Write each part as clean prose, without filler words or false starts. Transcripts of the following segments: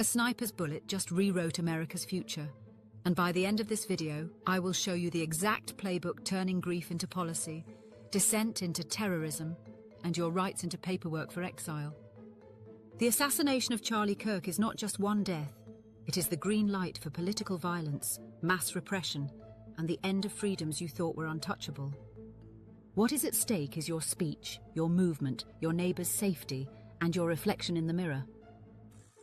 A sniper's bullet just rewrote America's future. And by the end of this video, I will show you the exact playbook turning grief into policy, dissent into terrorism, and your rights into paperwork for exile. The assassination of Charlie Kirk is not just one death. It is the green light for political violence, mass repression, and the end of freedoms you thought were untouchable. What is at stake is your speech, your movement, your neighbor's safety, and your reflection in the mirror.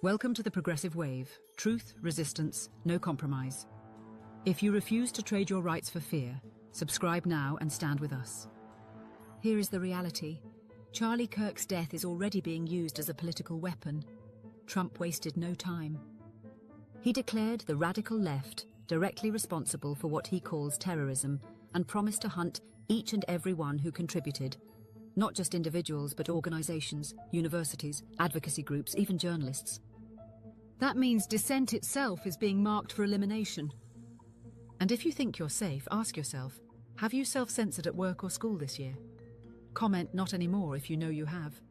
Welcome to the progressive wave. Truth, resistance, no compromise. If you refuse to trade your rights for fear, subscribe now and stand with us. Here is the reality. Charlie Kirk's death is already being used as a political weapon. Trump wasted no time. He declared the radical left directly responsible for what he calls terrorism and promised to hunt each and every one who contributed. Not just individuals, but organizations, universities, advocacy groups, even journalists. That means dissent itself is being marked for elimination. And if you think you're safe, ask yourself, have you self-censored at work or school this year? Comment not anymore if you know you have.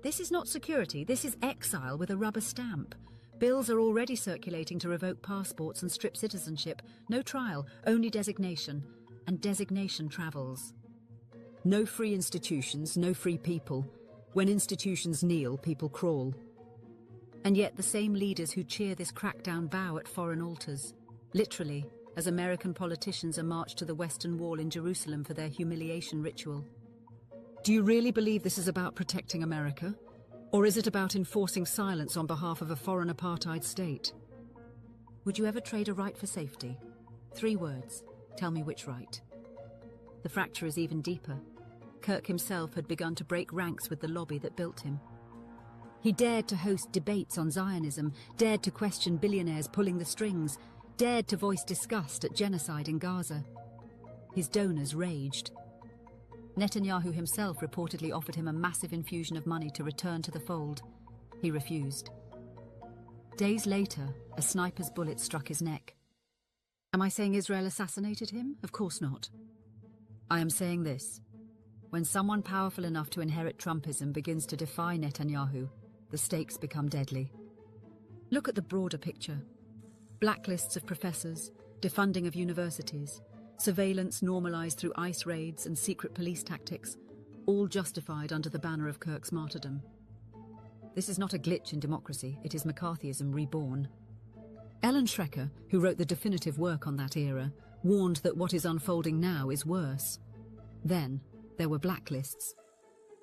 This is not security, this is exile with a rubber stamp. Bills are already circulating to revoke passports and strip citizenship. No trial, only designation. And designation travels. No free institutions, no free people. When institutions kneel, people crawl. And yet the same leaders who cheer this crackdown bow at foreign altars. Literally, as American politicians are marched to the Western Wall in Jerusalem for their humiliation ritual. Do you really believe this is about protecting America? Or is it about enforcing silence on behalf of a foreign apartheid state? Would you ever trade a right for safety? 3 words. Tell me which right. The fracture is even deeper. Kirk himself had begun to break ranks with the lobby that built him. He dared to host debates on Zionism, dared to question billionaires pulling the strings, dared to voice disgust at genocide in Gaza. His donors raged. Netanyahu himself reportedly offered him a massive infusion of money to return to the fold. He refused. Days later, a sniper's bullet struck his neck. Am I saying Israel assassinated him? Of course not. I am saying this. When someone powerful enough to inherit Trumpism begins to defy Netanyahu, the stakes become deadly. Look at the broader picture. Blacklists of professors, defunding of universities, surveillance normalized through ICE raids and secret police tactics, all justified under the banner of Kirk's martyrdom. This is not a glitch in democracy, it is McCarthyism reborn. Ellen Schrecker, who wrote the definitive work on that era, warned that what is unfolding now is worse. Then, there were blacklists.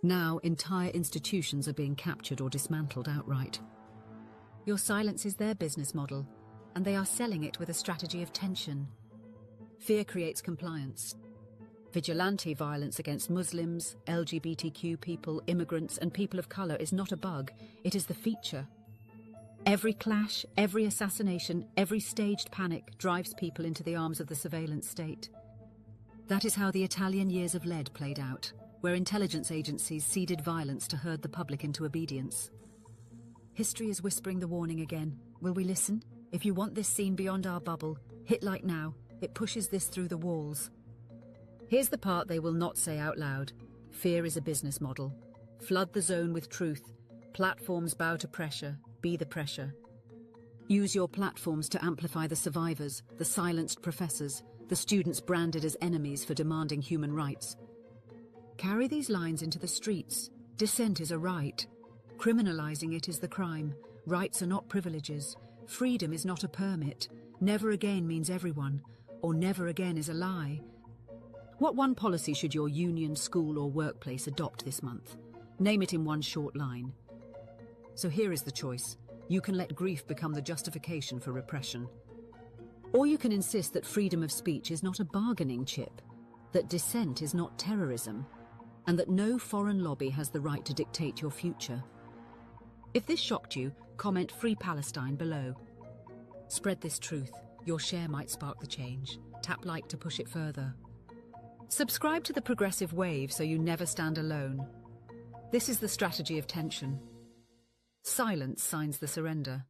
Now, entire institutions are being captured or dismantled outright. Your silence is their business model, and they are selling it with a strategy of tension. Fear creates compliance. Vigilante violence against Muslims, LGBTQ people, immigrants, and people of color is not a bug, it is the feature. Every clash, every assassination, every staged panic drives people into the arms of the surveillance state. That is how the Italian years of lead played out, where intelligence agencies seeded violence to herd the public into obedience. History is whispering the warning again. Will we listen? If you want this scene beyond our bubble, hit like now. It pushes this through the walls. Here's the part they will not say out loud. Fear is a business model. Flood the zone with truth. Platforms bow to pressure. Be the pressure. Use your platforms to amplify the survivors, the silenced professors, the students branded as enemies for demanding human rights. Carry these lines into the streets. Dissent is a right. Criminalizing it is the crime. Rights are not privileges. Freedom is not a permit. Never again means everyone, or never again is a lie. What one policy should your union, school, or workplace adopt this month? Name it in one short line. So here is the choice. You can let grief become the justification for repression. Or you can insist that freedom of speech is not a bargaining chip, that dissent is not terrorism, and that no foreign lobby has the right to dictate your future. If this shocked you, comment Free Palestine below. Spread this truth. Your share might spark the change. Tap like to push it further. Subscribe to the Progressive Wave so you never stand alone. This is the strategy of tension. Silence signs the surrender.